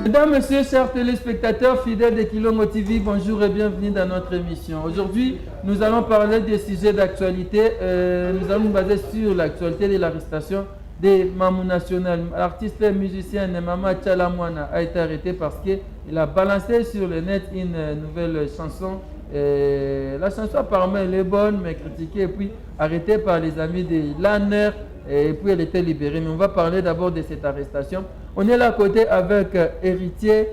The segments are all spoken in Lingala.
Mesdames, Messieurs, chers téléspectateurs fidèles de Kilongo TV, bonjour et bienvenue dans notre émission. Aujourd'hui, nous allons parler des sujets d'actualité. Nous allons nous baser sur l'actualité de l'arrestation de Mamou National. L'artiste musicien Mama Chalamwana a été arrêté parce qu'il a balancé sur le net une nouvelle chanson. La chanson apparemment elle est bonne, mais critiquée et puis arrêtée par les amis de l'ANER. Et puis elle était libérée. Mais on va parler d'abord de cette arrestation. On est là à côté avec Héritier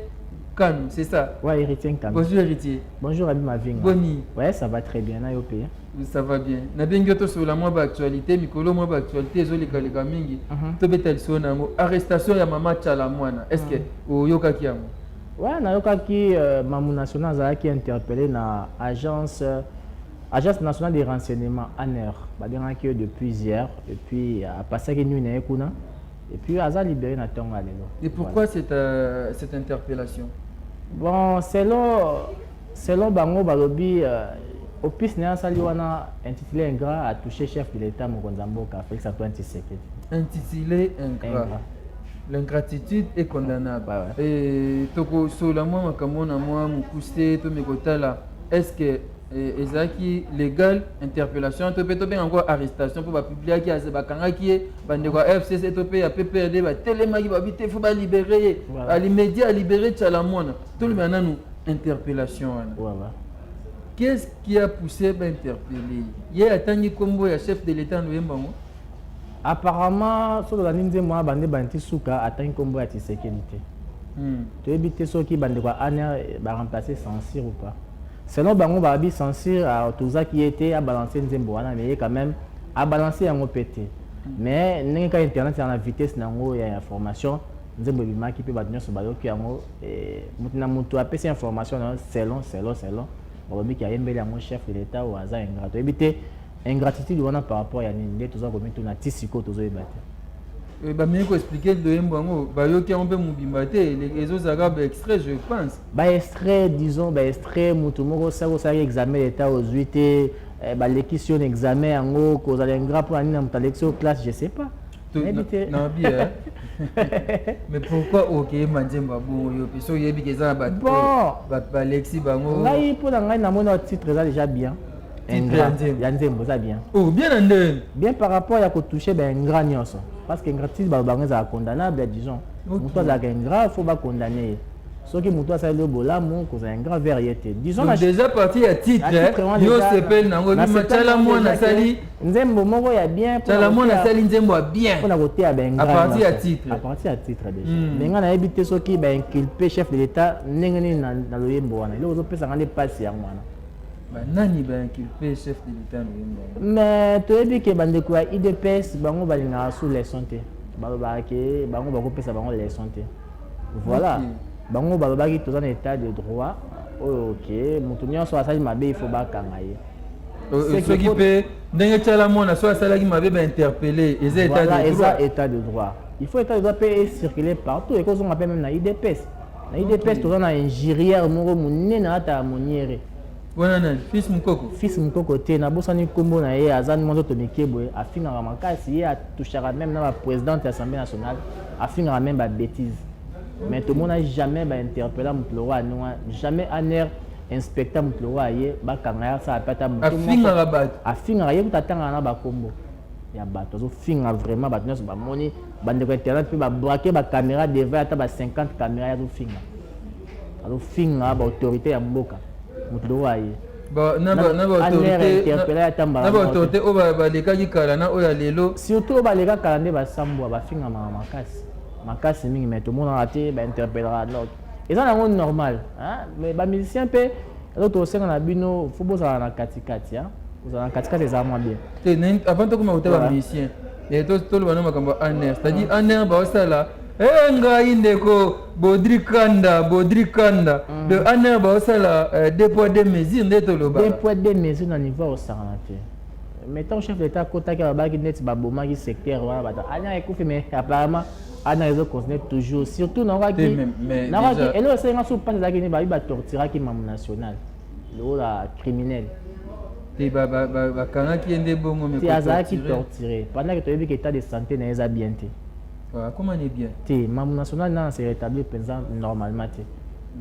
Kanou, c'est ça? Ouais, Héritier Kanou. Bonjour Héritier. Bonjour Abi Mavinga. Boni. Ouais, ça va très bien. Ça va bien. Na bien que sur la mois d'actualité, Mikolo mois d'actualité, zo les mingi. To betel so na mo arrestation ya Mama Chalamwana. Est-ce que o yoka ki amo? Ouais, na yoka ki Mamou National za qui interpellé na agence nationale de renseignement ANER. Ba bien que depuis hier et puis a passé que nuit na ekuna. Et puis, Aza libéré na tonga lelo. Et pourquoi voilà. cette interpellation? Bon, selon Bango Balobi, Opis Néa Saliwana intitulé Ingrat a touché chef de l'État Mokonzamboka, Félix Antoine Tshisekedi. Intitulé Ingrat. L'ingratitude est condamnable. Ouais. Et Toko Solamo Makamona Moa Moukousté, Tomekotala, est-ce que ezaki légal interpellation to peut bien encore arrestation pour publier qui a bakanga qui bande quoi FCC to pe PPRD ba telema qui ba vite faut ba libérer à l'immédiat libérer Chalamwana tout le monde nous interpellation voilà. Qu'est-ce qui a poussé à interpeller? Il y a attendu combo ya chef de l'état no yembango apparemment sur la ligne de moi bande banti suka atteint combo ya Tshisekedi to éviter ceux qui bande quoi ana ba remplacer censure ou pas. Selon Bango Babi censure à tout ça qui était à balancer Nzembo mais quand même à balancer en OPT. Mais n'importe quel internet dans la vitesse nango il y a information Nzembo bima qui peut battre sur bayo qui ango et mutina mutu a ces information selon Babi qui a embelé mon chef de l'état ou Aza ingrat. Éviter ingratitude on a par rapport à ninde tout ça comme tout na tisiko tout ça ébattre. Bah mieux expliquer de Mbongo bayo qui ont peu mubimate les autres arabes extrait je pense ba extrait disons ba extrait mutu moko ça examen d'état aux 8 ba l'équision examen en cause à ingrat pour aller dans ta lecture classe je sais pas non bien mais pourquoi OK Manjemba bon yo piso yebi que ça ba ba lexi bango ngai pour ngai na mon titre ça déjà bien ingrat Nzembo ça bien oh bien par rapport à ko toucher ba ingrat nyonso parce que ingratitude bango za condamnable disons muto za ingrat faut pas condamner ce qui muto ça le bolamu ko za ingrat vérité disons déjà parti à titre yo s'appelle nango Chalamwana sali Nzembo moko ya bien Chalamwana sali Nzembo bien pour na côté ya ingrat à partir à titre déjà mais ngana éviter ce qui ba inculper chef de l'état ndengeni na loyembo wana ile ozo pesa ngane passe ya mwana nani ba inculpé chef de l'état no mais tu as dit que bande quoi IDPS bango balinga sous les santé baloba ke bango bako pesa bango les santé voilà bango baloba ki tout en état de droit OK mutunya so asali mabe il faut ba kangaye ce qui peut ndenge Chalamwana so asali mabe ba interpeller état de droit il faut état de droit peut circuler partout et qu'on appelle même na IDPS tout en ingérieur moko munene na ata moniere fils Mukoko te na bosani kombo na ye azan moto to mikebo afinga makasi ye atouchera même na président de l'Assemblée nationale afinga même ba bêtise mais tout le monde n'a jamais ba interpeller mutlowa non jamais aner inspecteur mutlowa ye ba kangaya ça apata mutu afinga ye kutatanga na ba kombo ya bato zo finga vraiment bato nyonso ba moni bande ko internet pe ba braquer ba caméra devant ata ba 50 caméra ya zo finga ba autorité ya mboka mutlowaye autorité o ba leka ki kala na o ya lelo surtout ba leka kala nde ba sambwa ba finga makasi mingi mais tout le monde a été ba interpellera l'autre et ça c'est normal hein mais ba musicien pe l'autre senga na bino faut boza na katikati hein boza na katikati ça moins bien avant to kuma utaba musicien et to le bana makambo aner c'est-à-dire aner ba osala ngai ndeko bodrikanda de aner ba osala deux poids deux mesures ndeto loba deux poids deux mesures na niveau au saranaté mettons chef d'état kota ki ba ki net ba boma ki secteur wana ba anya ekufi mais apparemment ana réseau continue toujours surtout na wa ki na wa ki elo senga sou pas za ki ni ba torturer ki Mamou National le la criminel te ba kanga ki ende bongo mais ti azaki torturer pendant que tu as vu que état de santé na eza bien te Comment on est bien? Maman national s'est rétabli normalement.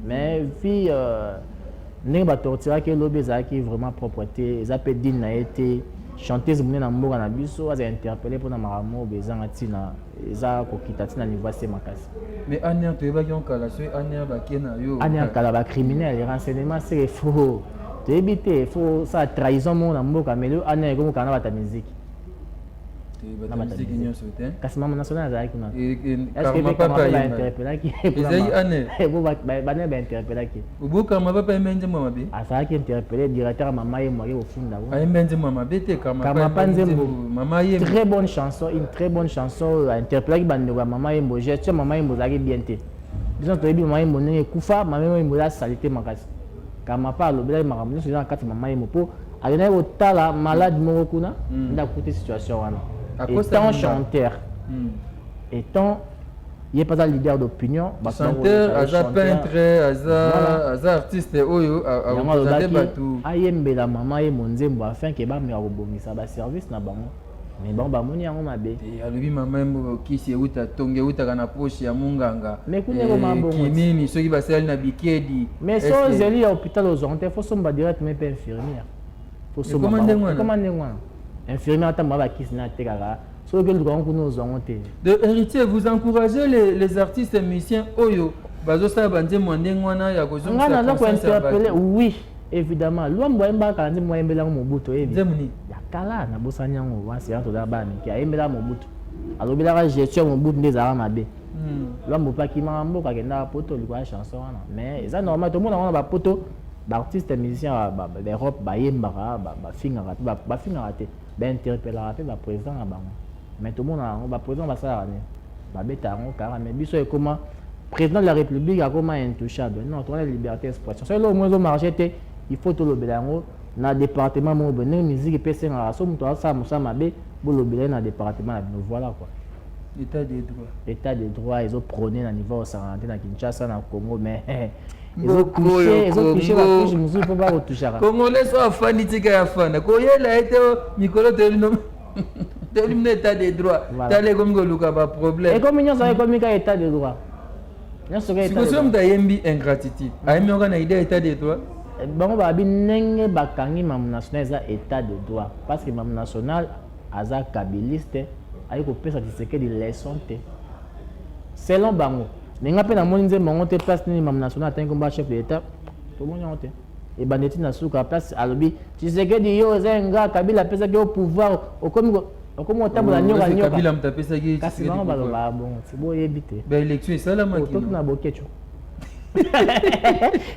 Mais puis, nous avons torturé que l'obé qui vraiment propreté, ils appellent Dine a été chanteuse mouné na mboka na biso, ils ont interpellé pour na maramo bezanga tina, ils ont kokita tina niveau c'est makasi. Mais aner tu vas yon kala, so aner ba kena yo. Aner kala ba criminel, les renseignements c'est faux. Tu éviter, faut ça trahison mon na mboka, mais le aner comme kana ba ta musique. La musique union sauté. Kasi maman national za kuna. Est-ce que papa va interpeller qui? Ezai aner. Bo ba interpeller qui? Ubu kama papa emenje mama be. Asa ki interpeller directeur maman ye moye au fond là. Emenje mama be te kama maman ye. Très bonne chanson, une très bonne chanson interpeller qui bande maman ye mo gestion maman ye mo za ki bien te. Disons to ebi maman ye mo ne kufa maman ye mo la salité makasi. Kama pa lo bela maman so na kati maman ye mo po. Alena au tala malade mo kuna nda côté situation wana. Étant chanteur, étant, il n'est pas un leader d'opinion. Chanteur, aza peintre, aza artiste, oyo, ayembe la maman et mon zembo afin que ba me robomisa ba service na bango. Mais bon ba moni yango mabe. Et alobi maman ki se uta tonge uta kana poche ya munganga. Mais kuna ko mambo. Kimini soki ba sel na bikedi. Mais so zeli à hôpital aux Antilles, faut somba direct mais pas infirmière. Faut somba. Comment infirmière ta maba kisna tekara so que le grand kuno zongote de héritier vous encouragez les artistes et musiciens oyo bazo sa bande mondengwana ya kozo ngana na ko interpeller oui évidemment l'homme boemba kanzi moembela mobuto ebi zemuni ya kala na bosanyango wa c'est to da bani ki aembela mobuto alobela ka gestion mobuto ndeza mabe l'homme pas ki mambo ka kenda poto likwa chanson wana mais ça normal tout le monde a ba poto d'artistes et musiciens d'Europe ba yembara ba fingara ba fingara te interpeller le président à bango mais tout le monde a président va ça va bêta on car mais biso comment président de la République a comment intouchable non toi la liberté d'expression c'est là au moins au marché il faut tout le belango na département mon bonne musique PC en raso muto ça musa mabe bo le belango na département nous voilà quoi état des droits ils ont prôné à niveau santé na Kinshasa na Congo mais ils ont touché la couche musu pour pas retoucher Congolais sont fani tika ya fana ko yela été Nicolas Telim état des droits t'allez comme luka ba problème et comme ils sont comme état des droits si vous sommes d'ayembi ingratitude ayembi on a idée état des droits bon ba binenge bakangi mam national za état de droit parce que mam national aza kabiliste ayi ko pesa tiseke de leçon te selon bango nenga pe na moni nze mongo te place ni mam national tango ba chef de l'état to moni on te et bandeti na suka place alobi tiseke di yo zenga kabila pesa ke au pouvoir okomi otambola nyoka kabila mtapesa ki kasi bango baloba bon c'est beau yebite ba élection esala makino tout na bokecho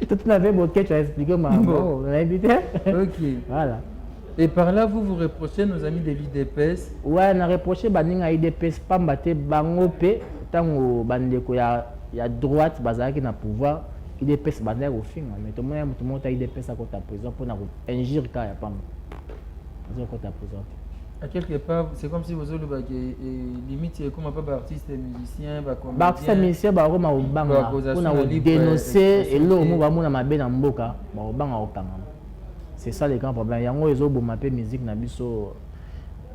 tout na ve bokecho expliquer ma bon on a évité OK voilà. Et par là, vous reprochez nos amis de l'IDPS? Ouais, on a reproché baninga IDPS pas battre bango pe tango bandeko ya droite bazaki na pouvoir IDPS bandé au fin mais tout le monde a IDPS à côté prison pour na injure ka ya pamba. Ils ont côté prison. À quelque part, c'est comme si vous avez limite comme pas artiste musicien, ba comédien. Artiste musicien ba roma obanga pour na dénoncer et là on va mona mabe na mboka ba obanga okanga. C'est ça le grand problème. Yango ezo boma pe musique na biso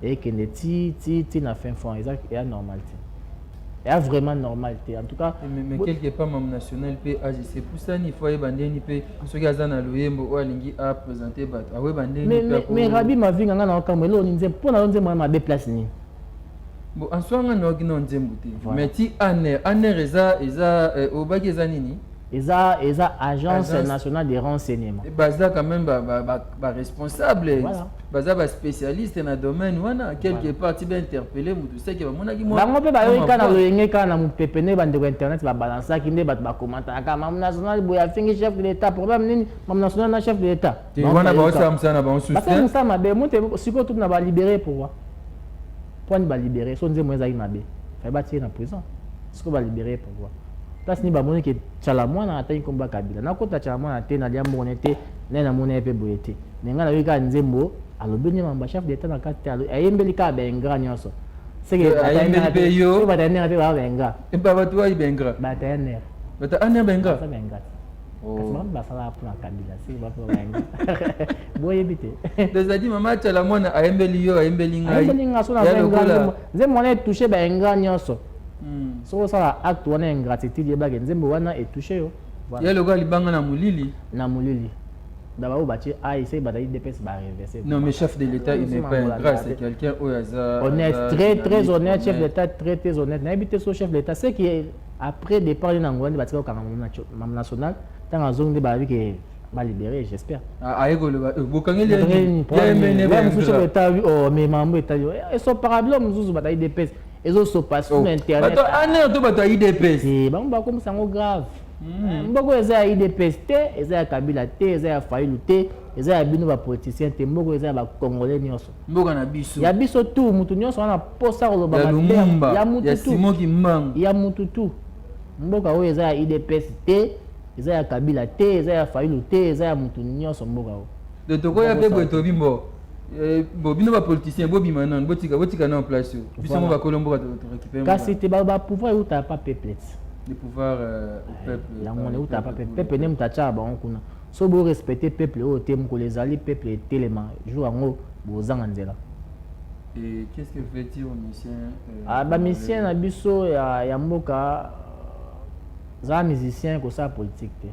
et que ne ti na fin fond exact et normalité. Et vraiment normalité en tout cas mais quelque part même national pe c'est pour ça il faut bandeni pe ceux qui azana loyembo o alingi a présenter bat awe bandeni mais rabi ma vinga na okamwe lo ninze pona nze ma be place ni bon en soi ngana okino nzembu te mais ti aner eza obaki eza nini eza agence nationale de renseignement baza quand même ba responsable baza ba spécialiste na domaine wana quelque part ti ba interpeller mutu seke ba monaki mo bango pe ba yoka na loyenge ka na mupepene bande ko internet ba balancer ki nde bat ba commenter ka mam national boya fingi chef de l'état problème nini mam national na chef de l'état ti wana ba osamsa na ba on soutien ba ça mabe mutu siko tout na ba libérer pourquoi point ba libérer so nze moza mabe fa ba tirer na prison siko ba libérer pourquoi place ni ba moni ke chalamwana atani komba kabila na kota chalamwana te na liambo nete na mona pe boyete nenga na wika nzembo alobeni mamba chef d'état na kati ayembeli ka bengra nyonso seke ayembeli pe yo ba tane pe ba bengra e ba batu wa bengra ba tane bata anya bengra sa bengra kasi ba sala pour na kabila seke ba pour bengra boye bite des mama chalamwana ayembeli yo ayembeli ngai ayembeli nga so na bengra nzembo ne toucher bengra nyonso So ça acte on a ingratitude ba nzembo wana est touché yo. Il y a le gars libanga na mulili. Na mulili. D'abord bati essayer bataille DPS ba reverser. Non mais chef de l'État il n'est pas ingrat, c'est quelqu'un honnête, très honnête, chef de l'État très honnête. N'habite so chef de l'État c'est qui après départ de Nangouane bati au Canada national dans la zone de Bavi que va libérer, j'espère. Ah ego le bokangeli ya mené ba chef de l'État oh mais mambo état yo ils sont parablo muzuzu bataille DPS. Ils ont so passe sur internet. Bato ane to bato IDPS. Eh ba mba comme ça grave. Mboko eza IDPS te, eza Kabila te, eza Fayulu te, eza bino ba politicien te, mboko eza ba congolais nyonso. Mboka na biso. Ya biso tu mutu nyonso wana posa ko ba ya mutu tu. Ya Simoki Mbangu. Ya mutu tu. Mboka oyo eza IDPS te, eza ya Kabila te, eza ya Fayulu te, eza ya mutu nyonso mboka oyo. De toko ya pe boto bimbo. Bo bino ba politicien bo bima nan botika na en place. Biso mo ba kolombo ka to récupérer. Kasi te ba pouvoir ou ta pas peuple. Le pouvoir au peuple. La monnaie ou ta pas peuple nem ta cha ba on kuna. So bo respecter peuple o tem ko les alliés peuple tellement jour ngo bo zanga nzela. Et qu'est-ce que veut dire musicien ah ba musicien na biso ya mboka za musicien ko sa politique te.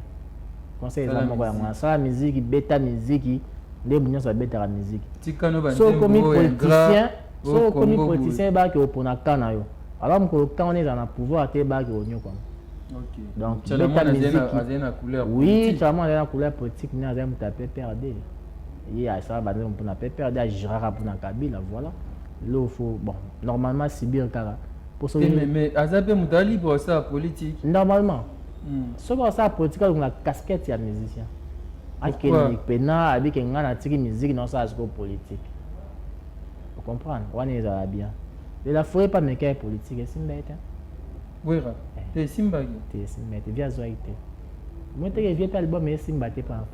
Conseil za moko ya mwa sa musique beta musique de bunyo sa beta la musique. Tikano ba so comme politicien so comme politicien ba ke opona kana yo. Alors quand on est dans le pouvoir te ba ke onyo kwa. OK. Donc beta musique azena couleur. Oui, chama la couleur politique ni azem taper PRD. Il a ça ba pour na PRD a girara pour na Kabila voilà. Là faut bon normalement Sibir Kara pour ça mais azabe muta libre ça politique. Normalement. Ce que ça politique on la casquette ya musicien. Akeni pena avec un ngana tiki musique non ça c'est politique. Vous comprenez? On est là bien. Et la forêt pas mais quelle politique est simbete. Oui, t'es simbagi. T'es simbete via zoité. Moi t'es vieux pas album mais simbate pas.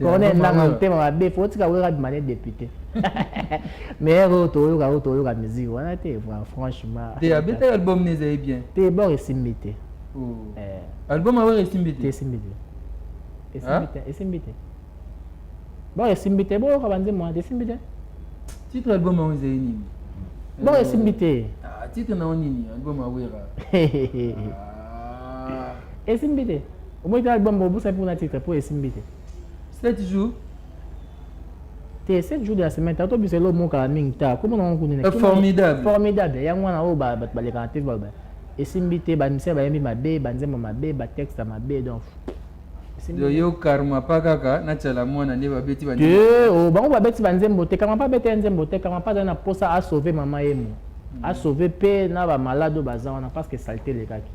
Quand on est dans un thème à B faut que tu aies demandé député. Mais retour la musique on a été franchement. T'es habité album n'est bien. T'es bon et simbete. Oh. Album a ouais simbete. T'es simbete. Et simbete. Bon et simbete bon quand on dit moi t'es simbete. Titre album a ouais nini. Bon et simbete. Ah titre na nini album a ouais et simbete. Au moins l'album bon ça pour un titre pour et simbete. 7 jours. T'es 7 jours de la semaine t'as tout c'est le mot ka mingta comment on connaît. Formidable. Formidable. Ya mwana o ba les canter ba. Et simbete ba mise ba yemi mabe ba nzembo mabe ba texte mabe donc. Yo karma pa kaka na chala mwana ne ba beti ba. O ba ba beti ba nzembo te kama pa beti nzembo te kama pa na posa a sauver maman yemo. A sauver pe na ba malade ba za wana parce que saleté les kaki.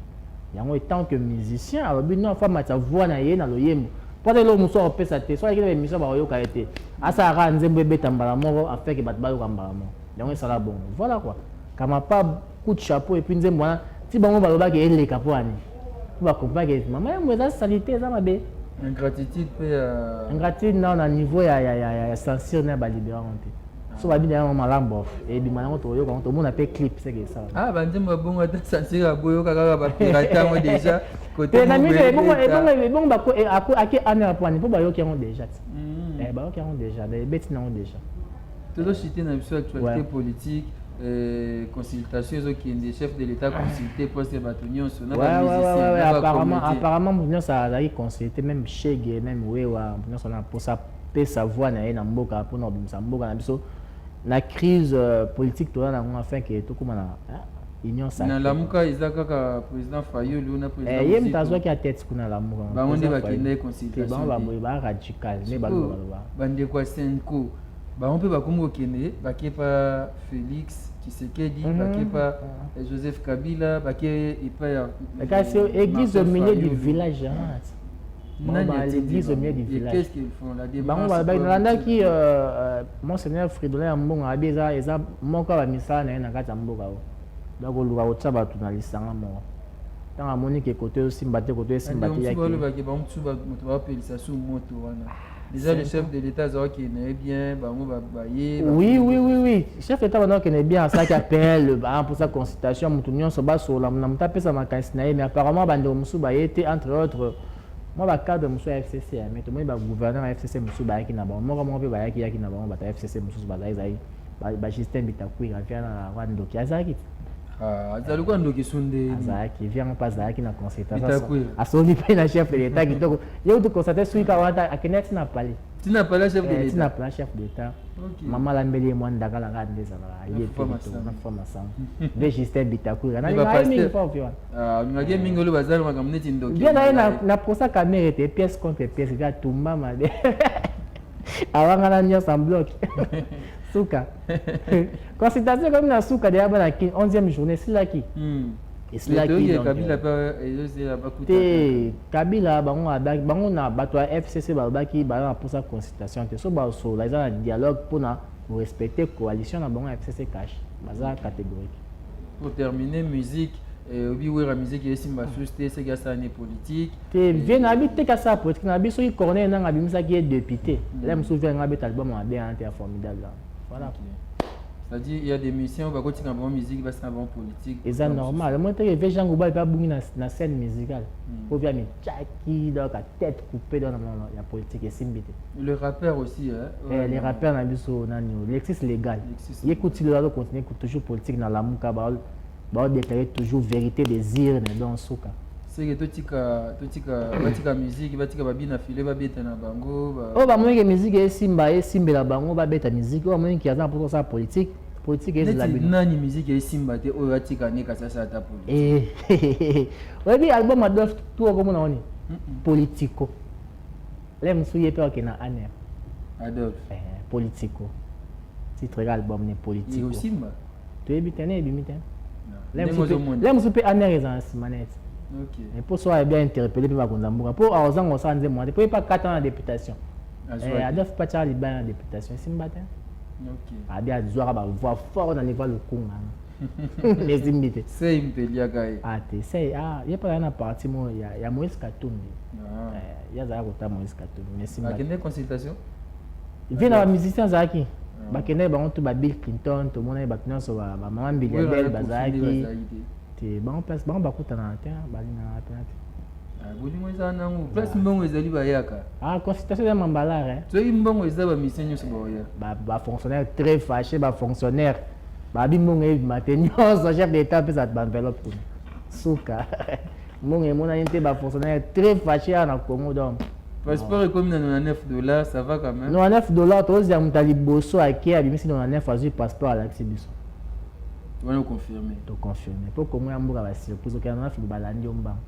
Yango tant que musicien alors bi non fa matcha voix na ye na lo yemo. Pode lo muso o pesa te so ikile émission ba yo ka été. Asa ra nzembo beta mbala moko afin que bat ba yo ka mbala moko. Yango ça la bon. Voilà quoi. Kama pa coup de chapeau et puis nzembo wana ti bango ba lo ba ke ele ka po ani. Pour comprendre que maman yemo eza saleté za mabe. Ingratitude pe ingratitude na na niveau ya censure na ba libérante. So ba bi na malambo et bi manango to yo quand to mona pe clip c'est que ça. Ah ba ndembo bongo ta censure boyo kaka ba pirata mo déjà côté. Te na mi bongo ba ko aki ana point pour ba yo qui ont déjà. Ba yo qui ont déjà les bêtes na ont déjà. Todo cité na biso actualité politique consultation qui est des chefs de l'État consulté poste batunion sur na ba musicien. Apparemment nous ça a consulté même Chege même Wewa nous on a pour ça pe savoir na mboka pour na bimisa mboka na biso la crise politique to na afin que to kuma na union ça na lamuka izaka ka président Fayulu na président yem tazo ki a tête kuna lamuka ba onde ba kinde consultation ba radical mais ba bande kwa senko ba on peut ba kongo kende ba kepa Félix Tshisekedi ba kepa Joseph Kabila ba ke ipa ya kasi église au milieu du village l'église au milieu du village. Qu'est-ce qu'ils font la démarche? Qui Monseigneur Fridolin Mbonga abeza eza moko ba misala na kati ya mboka o. Donc luka otsa ba tuna lisanga mo. Tanga moni ke côté simbate côté simbate yaki. Ba ba ke ba mtu ba moto ba pelisa su moto wana. Déjà le chef de l'État zo qui est bien ba mo ba baye. Oui. Chef d'État ba qui est bien ça qui appelle pour sa consultation mutu nyonso ba so la na mta pesa makasi na mais apparemment bande musu ba été entre autres moi ba cadre musu FCC mais to moi ba gouverneur FCC musu ba yaki na ba moi mo pe ba yaki na ba ba FCC musu ba zai ba système bitakui afia na rwando ki azaki azali kwa ndoki sunde azalaki vient pas azalaki na consultation Bitakwira. asomi mpe na chef de l'état kitoko ye tu constate suika wata akendaki tina pale tina pala chef de tina l'état pala chef d'état Ok. mama lambeli ye mwa ndakala nga nde ezalaka ye fois mpe masanga. kitoko na fois masanga nde justin bitakwira ba nalinga ye mingi pasteur. mpa opi wana ngake mingi olo bazali makambo neti ndoki bien na ye na posa camere te pièce contre pièce via tumbama de awangana nyonso en bloc suka consultation comme na suka deya bana 11e journée esilaki esilaki kabila mpe ezozela bakuta te kabila bango na bato ya fcc balobaki baza na mposa consultation te so basola eza na dialogue mpona korespecte coalition na bango ya fcc cash baza catégorique. pour terminer musique obi wera musique esimba susu te seki asala politique te vie na bi teka asala politique na bi soki corneille nanga abimisaki ye député ele mosusu vie nanga abeta album mabe ante ya formidable voilà. C'est-à-dire il y a des missions bakotika bango musique basala bango politique eza normal moi teke vie jango bali mpe abungi na scène musicale po via mitaki donc a tête coupée dans ya politique esimbi te. le rappeur aussi les rappeurs na biso nani Lexis légal ye kuti lelo azo continuer toujours politique na lamuka bao déclarer toujours vérité des urnes dans suka seke batika musique batika babina file babeta na bango oyo bamoniki musique esimbela bango babeta musique oyo bamoniki aza na mposa kosala politique ezela bino nani musique esimba te oyo atika ne kasi asala ata politique oyebi album adolf tu okomona oni politico le mosusu ye mpe okena aner adolf politico titre ka album ne politico osimba toyebi te ne ebimi te le mosusu mosusu mpe aner eza na nsima neti mpo so ayebia interpellé mpe bakonza mboka mpo azanga osala nzembo te mpo ye mpa 4 ans na députation adolf mpe atiaka libaya na députation esimba te abi azwaka bavoix fort na niveau ya lokunga esimbi te sei mpeliaka ye te sei ye mpe azali na parti mo ya moïse katumbi ye azalaka kota moïse katumbi mais esimba akende consultation vie na bamusicien azalaki bakendaki bango to babill clinton tomona ye bato nyonso bamama mbiliadele bazalaki te bango bakutana te balingana te bolingo eza nango place mbongo ezali bayaka consultation eza mambalare soki mbongo eza bamisien nyonso baoya bafonctionnaire très fâché bafonctionnaire babi mbongo ebima te nyonso chef d'état apesa baenveloppe kuna suka mbongo emonani te bafonctionnaire très fâché awa na congo donc passeport ekomi na $99 ça va quand même $99 tozia moto ya liboso ake abimisi $99 azwi passeport alakisi biso wana oconfirme toconfirme mpo kongo ya mboka basurprise okea na fili balandi yo mbango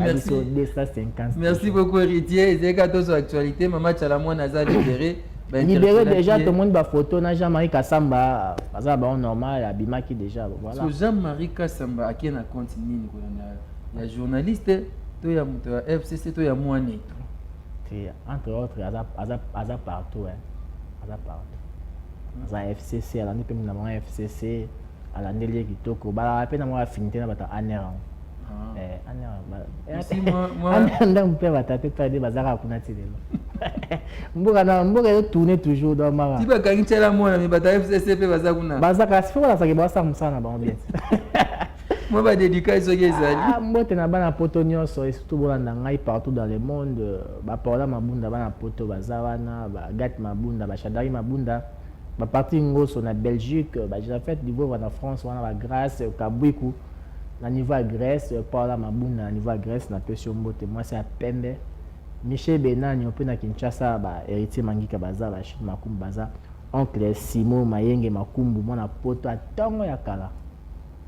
abiso 250. Merci beaucoup héritier ezalaka tozo actualité mama tchala mwana aza libéré libéré déjà tomoni bafoto na Jean-Marie Kasamba aza bao normal abimaki déjà voilà. So Jean-Marie Kasamba akie na compte nini kolanda ya journaliste to ya moto ya FCC to ya mwana te entre autres aza partout aza partout aza FCC alandi mpe na mwa FCC alandeli ye kitoko balaka mpe na mwa affinité na bato aner aner mpe batate tade bazalaka kuna ti lelo mboka ezotourne toujours donc maka ti bakangi tiala mwana me bato ya FCC mpe baza kuna bazaka sipo balasaki basala mosala na bango bien moi badédicace soki ezali mbote na bana poto nyonso et surtout bolanda ngai partout dans le monde bapaola mabunda bana poto baza wana bagate mabunda bashadari mabunda baparti ngoso na Belgique bajafete niveau na France wana bagrâce kabwiku na niveau ya Grèce paola mabunda na niveau ya Grèce na pesi mbote mwasi ya pembe Michel Benani mpe na Kinshasa héritier mangika baza bashid makumbu baza oncle Simo Mayenge makumbu mwana poto atongo ya kala.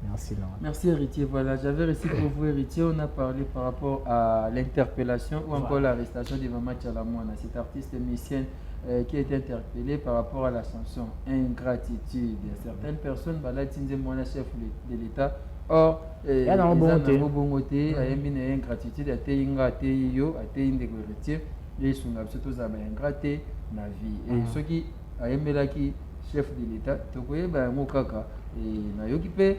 Merci Laurent. Merci héritier. Voilà, j'avais reçu pour vous héritier, on a parlé par rapport à l'interpellation ou encore l'arrestation de Maman Tchalamouana, cette artiste musicienne qui a été interpellée par rapport à la chanson Ingratitude. Certaines personnes, bah là, Tinze Mouana, chef de l'État, or, il y a un bon côté, il y a une ingratitude, il y a une héritier, et son surtout ça ingraté na vie. Et ceux qui a aimé chef de l'État, tu connais, bah, mon caca, et na yokipe.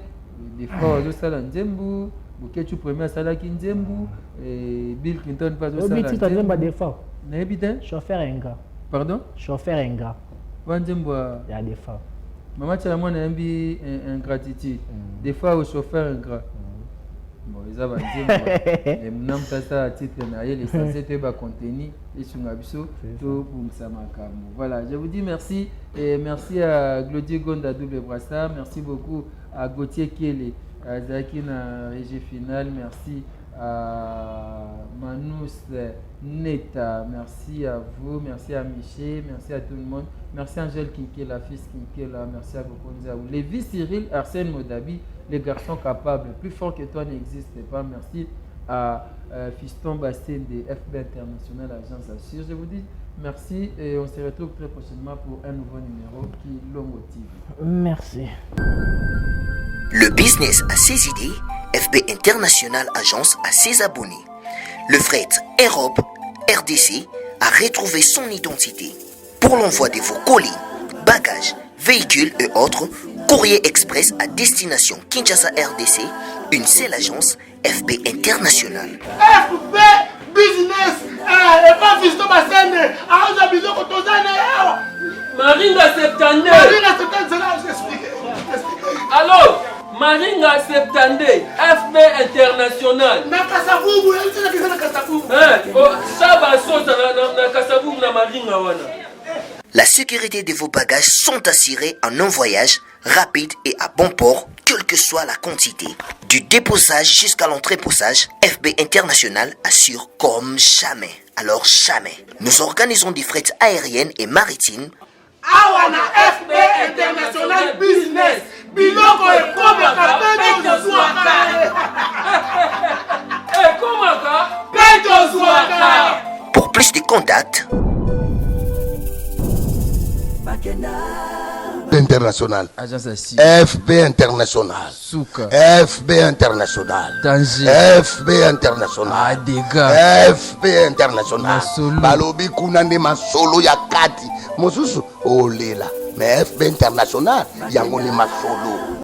Des fois ozosala nzembu bukechu premier asalaki nzembu Bill Clinton pas osala nzembu des fois nayebi te chauffeur ingrat pardon chauffeur ingrat wa nzembu ya des fois Maman Tchalamouana yambi ingratitude des fois au chauffeur ingrat Bon, ils ont dit, mais maintenant, ça, à titre, l'essentiel, tu vas contenir et sur Nabiso, tout pour voilà, je vous dis merci et merci à Glodie Gonda Double Brassard, merci beaucoup à Gauthier Kiele, à Zakina Régie Finale, merci à Manous Neta, merci à vous, merci à Miché, merci à tout le monde, merci à Angèle Kinké, la fille Kinké, merci à Gokonza, Lévi Cyril, Arsène Modabi, les garçons capables, plus fort que toi n'existe pas, merci à Fiston Bastien de FB International, Agence Assure, je vous dis merci et on se retrouve très prochainement pour un nouveau numéro qui le motive. Merci. Le business a ses idées, FB International Agence a ses abonnés. Le fret Europe, RDC, a retrouvé son identité. Pour l'envoi de vos colis, bagages, véhicules et autres, courrier express à destination Kinshasa RDC, une seule agence, FB International. FB Business, et pas Fiston Bassene, à Jabizo Kotozane. Maringa Septande. Maringa Septande, c'est là, j'explique. Alors, Maringa Septande, FB International. Nakasavubu, c'est la question de Nakasavubu. Ça va sauter na Kasavubu na Maringa wana. La sécurité de vos bagages sont assurées en un voyage rapide et à bon port, quelle que soit la quantité. Du déposage jusqu'à l'entreposage, FB International assure comme jamais. Alors jamais. Nous organisons des frettes aériennes et maritimes. Awana FB International Business. Biloko et Komaka, Pedro Zouaka. Komaka, Pedro Zouaka. Pour plus de contacts, International. Agence Assure. FB International. Souka. FB International. Danger. FB International. Dégâts. FB International. Masolo. Balobi kunande masolo ya kati. Mosusu olela. Mais FB International yango ni masolo.